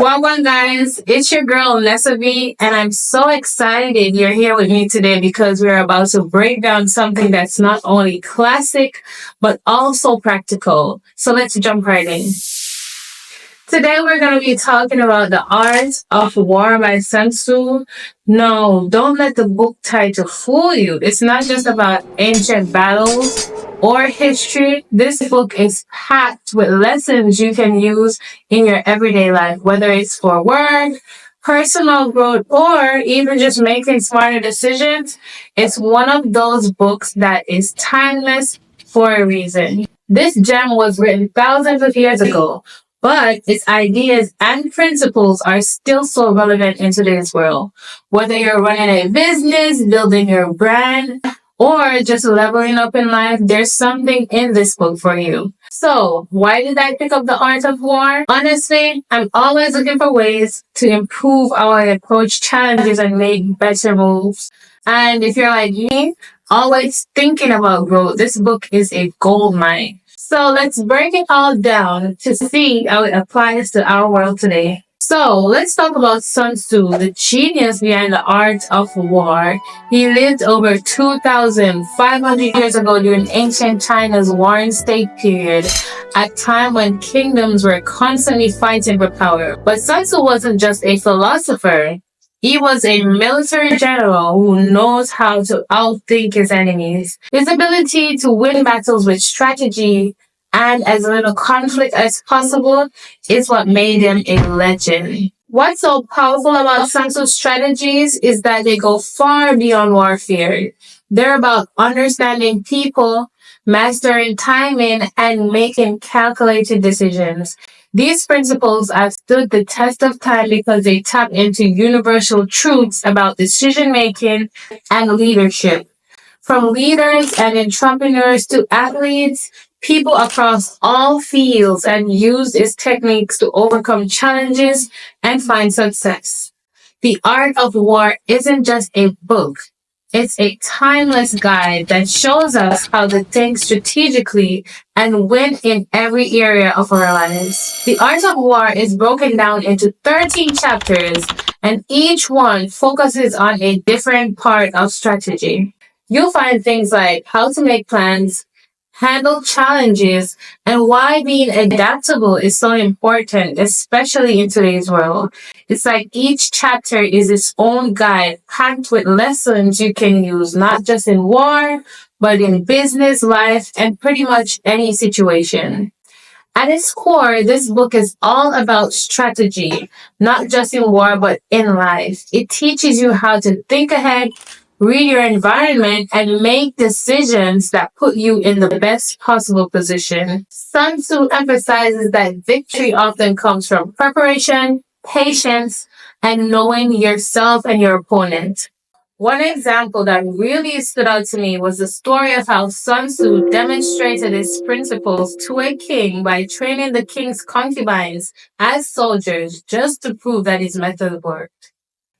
Welcome, guys. It's your girl, Nesavi, and I'm so excited you're here with me today because we're about to break down something that's not only classic, but also practical. So let's jump right in. Today we're going to be talking about The Art of War by Sun Tzu. No, don't let the book title fool you. It's not just about ancient battles or history. This book is packed with lessons you can use in your everyday life, whether it's for work, personal growth, or even just making smarter decisions. It's one of those books that is timeless for a reason. This gem was written thousands of years ago, but its ideas and principles are still so relevant in today's world. Whether you're running a business, building your brand, or just leveling up in life, there's something in this book for you. So, why did I pick up The Art of War? Honestly, I'm always looking for ways to improve how I approach challenges and make better moves. And if you're like me, always thinking about growth, this book is a gold mine. So let's break it all down to see how it applies to our world today. So let's talk about Sun Tzu, the genius behind the art of war. He lived over 2,500 years ago during ancient China's Warring State period, a time when kingdoms were constantly fighting for power. But Sun Tzu wasn't just a philosopher. He was a military general who knows how to outthink his enemies. His ability to win battles with strategy and as little conflict as possible is what made him a legend. What's so powerful about Sun Tzu's strategies is that they go far beyond warfare. They're about understanding people, mastering timing, and making calculated decisions. These principles have stood the test of time because they tap into universal truths about decision making and leadership. From leaders and entrepreneurs to athletes, people across all fields and use these techniques to overcome challenges and find success. The Art of War isn't just a book. It's a timeless guide that shows us how to think strategically and win in every area of our lives. The Art of War is broken down into 13 chapters, and each one focuses on a different part of strategy. You'll find things like how to make plans, handle challenges, and why being adaptable is so important, especially in today's world. It's like each chapter is its own guide, packed with lessons you can use not just in war, but in business, life, and pretty much any situation. At its core, this book is all about strategy, not just in war, but in life. It teaches you how to think ahead, read your environment, and make decisions that put you in the best possible position. Sun Tzu emphasizes that victory often comes from preparation, patience, and knowing yourself and your opponent. One example that really stood out to me was the story of how Sun Tzu demonstrated his principles to a king by training the king's concubines as soldiers just to prove that his method worked.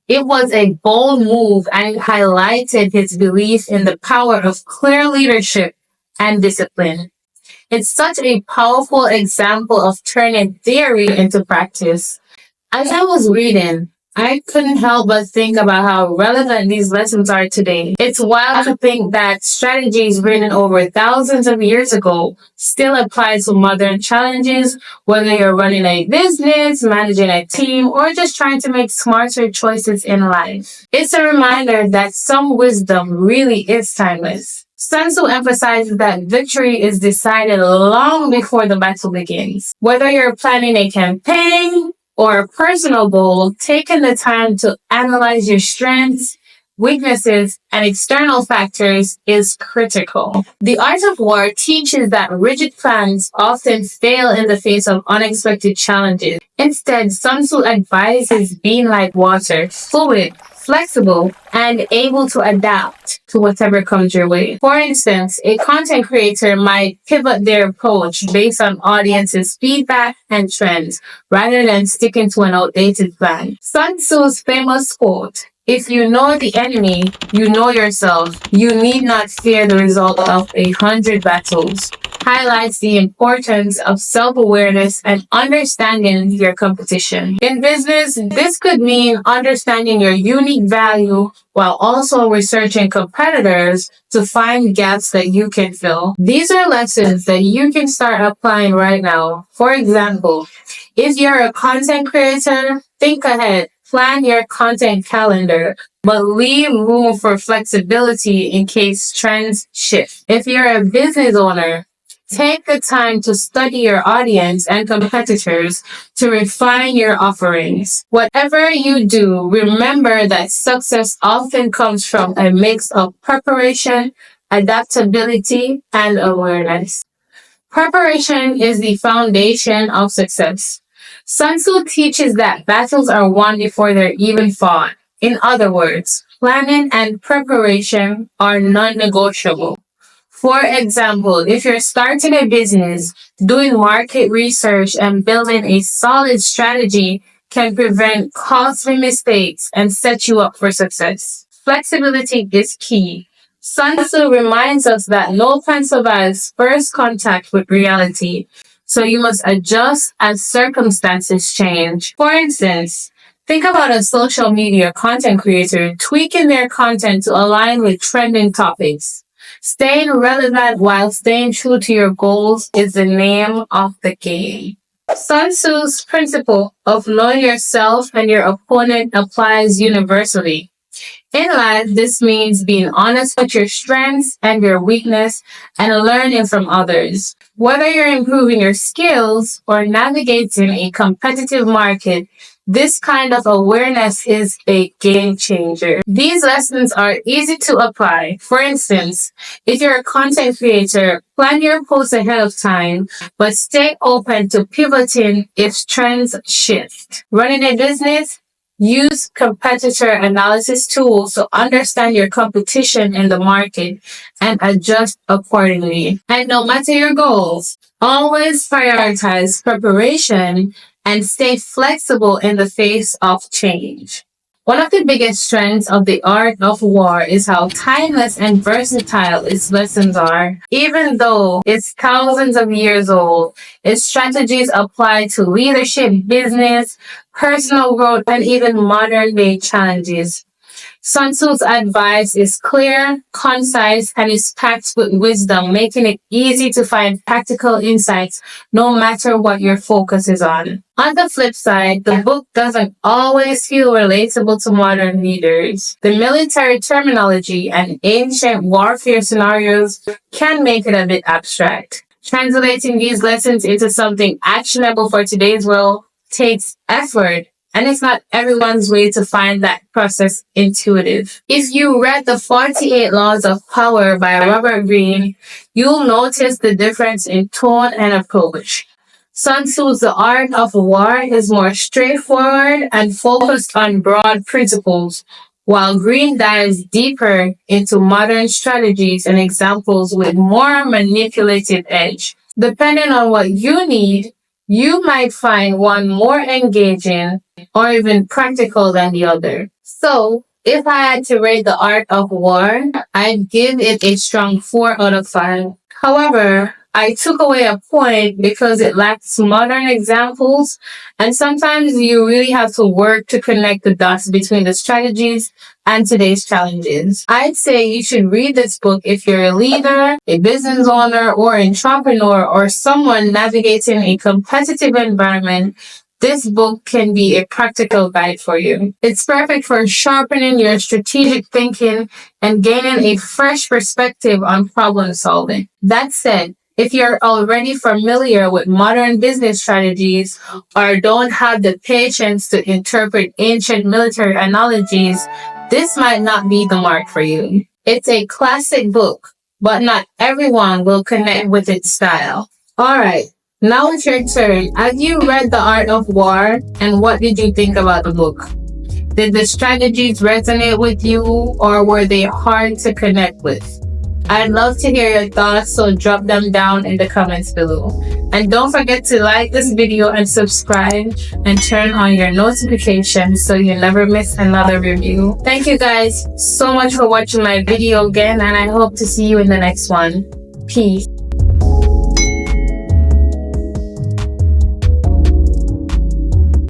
It was a bold move and it highlighted his belief in the power of clear leadership and discipline. It's such a powerful example of turning theory into practice. As I was reading, I couldn't help but think about how relevant these lessons are today. It's wild to think that strategies written over thousands of years ago still apply to modern challenges, whether you're running a business, managing a team, or just trying to make smarter choices in life. It's a reminder that some wisdom really is timeless. Sun Tzu emphasizes that victory is decided long before the battle begins. Whether you're planning a campaign, or a personal goal, taking the time to analyze your strengths, weaknesses, and external factors is critical. The Art of War teaches that rigid plans often fail in the face of unexpected challenges. Instead, Sun Tzu advises being like water, fluid, flexible, and able to adapt to whatever comes your way. For instance, a content creator might pivot their approach based on audience's feedback and trends rather than sticking to an outdated plan. Sun Tzu's famous quote, "If you know the enemy, you know yourself. You need not fear the result of 100 battles." highlights the importance of self-awareness and understanding your competition. In business, this could mean understanding your unique value while also researching competitors to find gaps that you can fill. These are lessons that you can start applying right now. For example, if you're a content creator, think ahead. Plan your content calendar, but leave room for flexibility in case trends shift. If you're a business owner, take the time to study your audience and competitors to refine your offerings. Whatever you do, remember that success often comes from a mix of preparation, adaptability, and awareness. Preparation is the foundation of success. Sun Tzu teaches that battles are won before they're even fought. In other words, planning and preparation are non-negotiable. For example, if you're starting a business, doing market research and building a solid strategy can prevent costly mistakes and set you up for success. Flexibility is key. Sun Tzu reminds us that no plan survives first contact with reality, so you must adjust as circumstances change. For instance, think about a social media content creator tweaking their content to align with trending topics. Staying relevant while staying true to your goals is the name of the game. Sun Tzu's principle of knowing yourself and your opponent applies universally. In life, this means being honest with your strengths and your weakness and learning from others. Whether you're improving your skills or navigating a competitive market, this kind of awareness is a game changer. These lessons are easy to apply. For instance, if you're a content creator, plan your posts ahead of time, but stay open to pivoting if trends shift. Running a business, use competitor analysis tools to understand your competition in the market and adjust accordingly. And no matter your goals, always prioritize preparation and stay flexible in the face of change. One of the biggest strengths of the art of war is how timeless and versatile its lessons are. Even though it's thousands of years old, its strategies apply to leadership, business, personal growth, and even modern day challenges. Sun Tzu's advice is clear, concise, and is packed with wisdom, making it easy to find practical insights no matter what your focus is on. On the flip side, the book doesn't always feel relatable to modern leaders. The military terminology and ancient warfare scenarios can make it a bit abstract. Translating these lessons into something actionable for today's world takes effort, and it's not everyone's way to find that process intuitive. If you read The 48 Laws of Power by Robert Greene, you'll notice the difference in tone and approach. Sun Tzu's The Art of War is more straightforward and focused on broad principles, while Greene dives deeper into modern strategies and examples with more manipulative edge. Depending on what you need, you might find one more engaging or even practical than the other. So, if I had to rate The Art of War, I'd give it a strong 4 out of 5. However, I took away a point because it lacks modern examples, and sometimes you really have to work to connect the dots between the strategies and today's challenges. I'd say you should read this book if you're a leader, a business owner, or entrepreneur, or someone navigating a competitive environment. This book can be a practical guide for you. It's perfect for sharpening your strategic thinking and gaining a fresh perspective on problem solving. That said, if you're already familiar with modern business strategies or don't have the patience to interpret ancient military analogies, this might not be the mark for you. It's a classic book, but not everyone will connect with its style. Alright, now it's your turn. Have you read The Art of War, and what did you think about the book? Did the strategies resonate with you, or were they hard to connect with? I'd love to hear your thoughts, so drop them down in the comments below. And don't forget to like this video and subscribe and turn on your notifications so you never miss another review. Thank you guys so much for watching my video again, and I hope to see you in the next one. Peace.